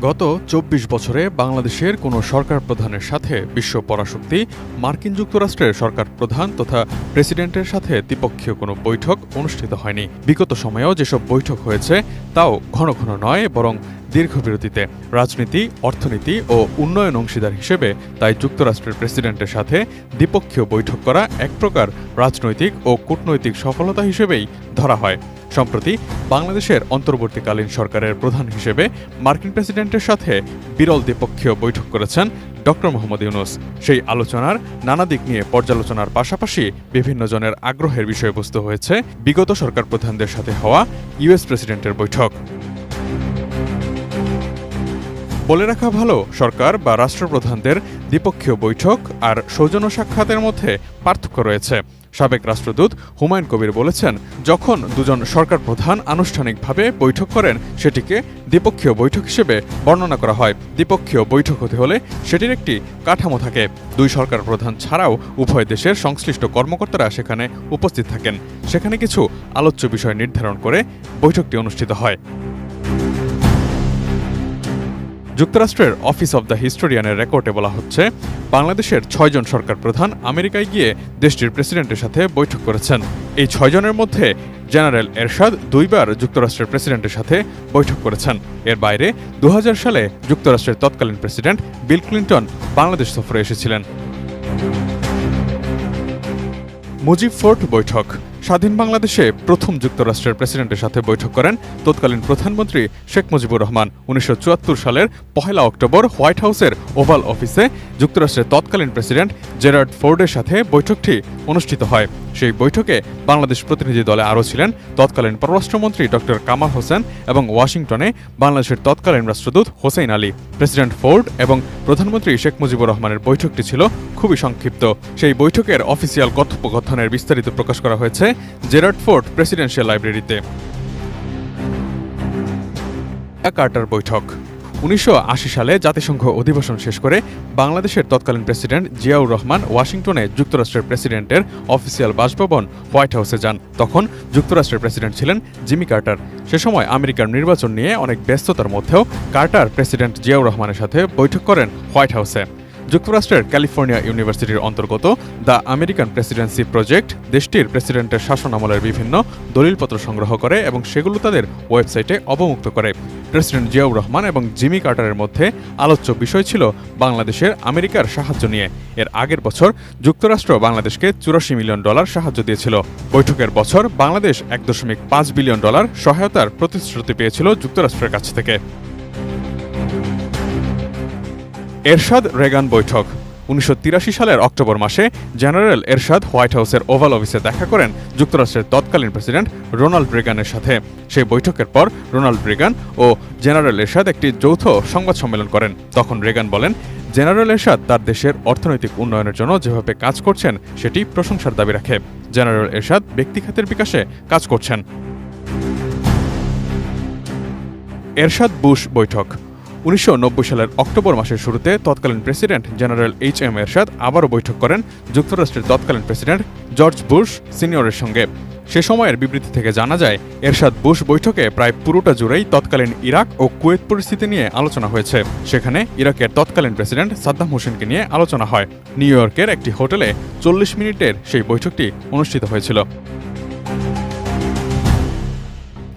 গত ২৪ বছরে বাংলাদেশের কোনো সরকার প্রধানের সাথে বিশ্ব পরাশক্তি মার্কিন যুক্তরাষ্ট্রের সরকার প্রধান তথা প্রেসিডেন্টের সাথে দ্বিপক্ষীয় কোনো বৈঠক অনুষ্ঠিত হয়নি। বিগত সময়েও যেসব বৈঠক হয়েছে তাও ঘন ঘন নয়, বরং দীর্ঘবিরতিতে। রাজনীতি, অর্থনীতি ও উন্নয়ন অংশীদার হিসেবে তাই যুক্তরাষ্ট্রের প্রেসিডেন্টের সাথে দ্বিপক্ষীয় বৈঠক করা এক প্রকার রাজনৈতিক ও কূটনৈতিক সফলতা হিসেবেই ধরা হয়। সম্প্রতি বাংলাদেশের অন্তর্বর্তীকালীন সরকারের প্রধান হিসেবে মার্কিন প্রেসিডেন্টের সাথে বিরল দ্বিপক্ষীয় বৈঠক করেছেন ড. মোহাম্মদ ইউনূস। সেই আলোচনার নানা দিক নিয়ে পর্যালোচনার পাশাপাশি বিভিন্ন জনের আগ্রহের বিষয়বস্তু হয়েছে বিগত সরকার প্রধানদের সাথে হওয়া ইউএস প্রেসিডেন্টের বৈঠক। বলে রাখা ভালো, সরকার বা রাষ্ট্রপ্রধানদের দ্বিপক্ষীয় বৈঠক আর সৌজন্য সাক্ষাতের মধ্যে পার্থক্য রয়েছে। সাবেক রাষ্ট্রদূত হুমায়ুন কবির বলেছেন, যখন দুজন সরকার প্রধান আনুষ্ঠানিকভাবে বৈঠক করেন সেটিকে দ্বিপক্ষীয় বৈঠক হিসেবে বর্ণনা করা হয়। দ্বিপক্ষীয় বৈঠক হতে হলে সেটির একটি কাঠামো থাকে। দুই সরকার প্রধান ছাড়াও উভয় দেশের সংশ্লিষ্ট কর্মকর্তারা সেখানে উপস্থিত থাকেন। সেখানে কিছু আলোচ্য বিষয় নির্ধারণ করে বৈঠকটি অনুষ্ঠিত হয়। যুক্তরাষ্ট্রের অফিস অব দ্য হিস্টোরিয়ানের রেকর্ডে বলা হচ্ছে, বাংলাদেশের ৬ জন সরকার প্রধান আমেরিকায় গিয়ে দেশটির প্রেসিডেন্টের সাথে বৈঠক করেছেন। এই ৬ জনের মধ্যে জেনারেল এরশাদ ২ বার যুক্তরাষ্ট্রের প্রেসিডেন্টের সাথে বৈঠক করেছেন। এর বাইরে ২০০০ সালে যুক্তরাষ্ট্রের তৎকালীন প্রেসিডেন্ট বিল ক্লিন্টন বাংলাদেশ সফরে এসেছিলেন। মুজিব ফোর্ট বৈঠক। স্বাধীন বাংলাদেশে প্রথম যুক্তরাষ্ট্রের প্রেসিডেন্টের সাথে বৈঠক করেন তৎকালীন প্রধানমন্ত্রী শেখ মুজিবুর রহমান। ১৯৭৪ সালের ১ অক্টোবর হোয়াইট হাউসের ওভাল অফিসে যুক্তরাষ্ট্রের তৎকালীন প্রেসিডেন্ট জেরার্ড ফোর্ডের সাথে বৈঠকটি অনুষ্ঠিত হয়। সেই বৈঠকে বাংলাদেশ প্রতিনিধি দলে আরও ছিলেন তৎকালীন পররাষ্ট্রমন্ত্রী ড. কামাল হোসেন এবং ওয়াশিংটনে বাংলাদেশের তৎকালীন রাষ্ট্রদূত হোসেইন আলী। প্রেসিডেন্ট ফোর্ড এবং প্রধানমন্ত্রী শেখ মুজিবুর রহমানের বৈঠকটি ছিল খুবই সংক্ষিপ্ত। সেই বৈঠকের অফিসিয়াল কথোপকথনের বিস্তারিত প্রকাশ করা হয়েছে জেরার্ড ফোর্ড প্রেসিডেন্সিয়াল লাইব্রেরিতে। কার্টার বৈঠক। ১৯৮০ সালে জাতিসংঘ অধিবেশন শেষ করে বাংলাদেশের তৎকালীন প্রেসিডেন্ট জিয়াউর রহমান ওয়াশিংটনে যুক্তরাষ্ট্রের প্রেসিডেন্টের অফিসিয়াল বাসভবন হোয়াইট হাউসে যান। তখন যুক্তরাষ্ট্রের প্রেসিডেন্ট ছিলেন জিমি কার্টার। সে সময় আমেরিকার নির্বাচন নিয়ে অনেক ব্যস্ততার মধ্যেও কার্টার প্রেসিডেন্ট জিয়াউর রহমানের সাথে বৈঠক করেন হোয়াইট হাউসে। যুক্তরাষ্ট্রের ক্যালিফোর্নিয়া ইউনিভার্সিটির অন্তর্গত দ্য আমেরিকান প্রেসিডেন্সি প্রজেক্ট দেশটির প্রেসিডেন্টের শাসনামলের বিভিন্ন দলিলপত্র সংগ্রহ করে এবং সেগুলো তাদের ওয়েবসাইটে অবমুক্ত করে। প্রেসিডেন্ট জিয়াউর রহমান এবং জিমি কার্টারের মধ্যে আলোচ্য বিষয় ছিল বাংলাদেশের আমেরিকার সাহায্য নিয়ে। এর আগের বছর যুক্তরাষ্ট্র বাংলাদেশকে $৮৪ মিলিয়ন সাহায্য দিয়েছিল। বৈঠকের বছর বাংলাদেশ $১.৫ বিলিয়ন সহায়তার প্রতিশ্রুতি পেয়েছিল যুক্তরাষ্ট্রের কাছ থেকে। এরশাদ রেগান বৈঠক। ১৯৮৩ সালের অক্টোবর মাসে জেনারেল এরশাদ হোয়াইট হাউসের ওভাল অফিসে দেখা করেন যুক্তরাষ্ট্রের তৎকালীন প্রেসিডেন্ট রোনাল্ড রেগানের সাথে। সেই বৈঠকের পর রোনাল্ড রেগান ও জেনারেল এরশাদ একটি যৌথ সংবাদ সম্মেলন করেন। তখন রেগান বলেন, জেনারেল এরশাদ তার দেশের অর্থনৈতিক উন্নয়নের জন্য যেভাবে কাজ করছেন সেটি প্রশংসার দাবি রাখে। জেনারেল এরশাদ ব্যক্তিখাতের বিকাশে কাজ করছেন। এরশাদ বুশ বৈঠক। ১৯৯০ সালের অক্টোবর মাসের শুরুতে তৎকালীন প্রেসিডেন্ট জেনারেল এইচ.এম. এরশাদ আবারও বৈঠক করেন যুক্তরাষ্ট্রের তৎকালীন প্রেসিডেন্ট জর্জ বুশ সিনিয়রের সঙ্গে। সে সময়ের বিবৃতি থেকে জানা যায়, এরশাদ বুশ বৈঠকে প্রায় পুরোটা জুড়েই তৎকালীন ইরাক ও কুয়েত পরিস্থিতি নিয়ে আলোচনা হয়েছে। সেখানে ইরাকের তৎকালীন প্রেসিডেন্ট সাদ্দাম হোসেনকে নিয়ে আলোচনা হয়। নিউ ইয়র্কের একটি হোটেলে ৪০ মিনিটের সেই বৈঠকটি অনুষ্ঠিত হয়েছিল।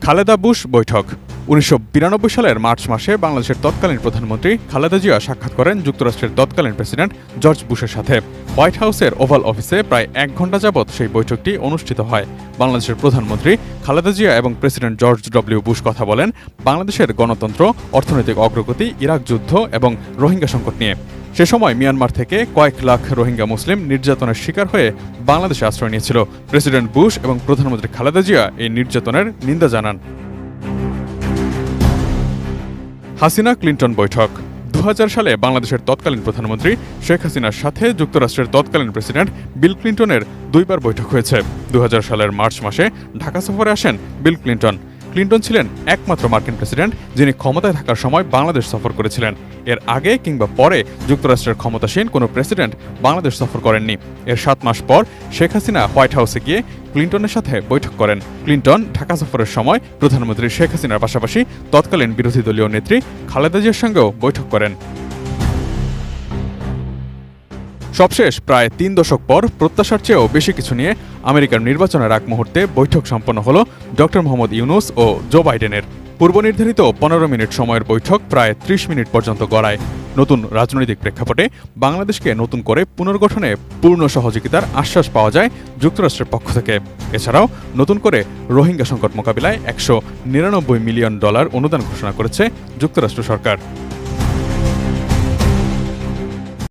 খালেদা বুশ বৈঠক। ১৯৯২ সালের মার্চ মাসে বাংলাদেশের তৎকালীন প্রধানমন্ত্রী খালেদা জিয়া সাক্ষাৎ করেন যুক্তরাষ্ট্রের তৎকালীন প্রেসিডেন্ট জর্জ বুশের সাথে। হোয়াইট হাউসের ওভাল অফিসে প্রায় ১ ঘণ্টা যাবৎ সেই বৈঠকটি অনুষ্ঠিত হয়। বাংলাদেশের প্রধানমন্ত্রী খালেদা জিয়া এবং প্রেসিডেন্ট জর্জ ডব্লিউ বুশ কথা বলেন বাংলাদেশের গণতন্ত্র, অর্থনৈতিক অগ্রগতি, ইরাক যুদ্ধ এবং রোহিঙ্গা সংকট নিয়ে। সে সময় মিয়ানমার থেকে কয়েক লাখ রোহিঙ্গা মুসলিম নির্যাতনের শিকার হয়ে বাংলাদেশে আশ্রয় নিয়েছিল। প্রেসিডেন্ট বুশ এবং প্রধানমন্ত্রী খালেদা জিয়া এই নির্যাতনের নিন্দা জানান। হাসিনা ক্লিন্টন বৈঠক। ২০০০ সালে বাংলাদেশের তৎকালীন প্রধানমন্ত্রী শেখ হাসিনার সাথে যুক্তরাষ্ট্রের তৎকালীন প্রেসিডেন্ট বিল ক্লিন্টনের ২ বার বৈঠক হয়েছে। ২০০০ সালের মার্চ মাসে ঢাকা সফরে আসেন বিল ক্লিন্টন। ক্লিন্টন ছিলেন একমাত্র মার্কিন প্রেসিডেন্ট যিনি ক্ষমতায় থাকার সময় বাংলাদেশ সফর করেছিলেন। এর আগে কিংবা পরে যুক্তরাষ্ট্রের ক্ষমতাসীন কোনো প্রেসিডেন্ট বাংলাদেশ সফর করেননি। এর 7 মাস পর শেখ হাসিনা হোয়াইট হাউসে গিয়ে ক্লিন্টনের সাথে বৈঠক করেন। ক্লিন্টন ঢাকা সফরের সময় প্রধানমন্ত্রী শেখ হাসিনার পাশাপাশি তৎকালীন বিরোধী দলীয় নেত্রী খালেদা জিয়ার সঙ্গেও বৈঠক করেন। সবশেষ প্রায় 3 দশক পর প্রত্যাশার চেয়েও বেশি কিছু নিয়ে আমেরিকার নির্বাচনের আগ মুহূর্তে বৈঠক সম্পন্ন হল ডক্টর মোহাম্মদ ইউনূস ও জো বাইডেনের। পূর্বনির্ধারিত 15 মিনিট সময়ের বৈঠক প্রায় 30 মিনিট পর্যন্ত গড়ায়। নতুন রাজনৈতিক প্রেক্ষাপটে বাংলাদেশকে নতুন করে পুনর্গঠনে পূর্ণ সহযোগিতার আশ্বাস পাওয়া যায় যুক্তরাষ্ট্রের পক্ষ থেকে। এছাড়াও নতুন করে রোহিঙ্গা সংকট মোকাবিলায় $199 মিলিয়ন অনুদান ঘোষণা করেছে যুক্তরাষ্ট্র সরকার।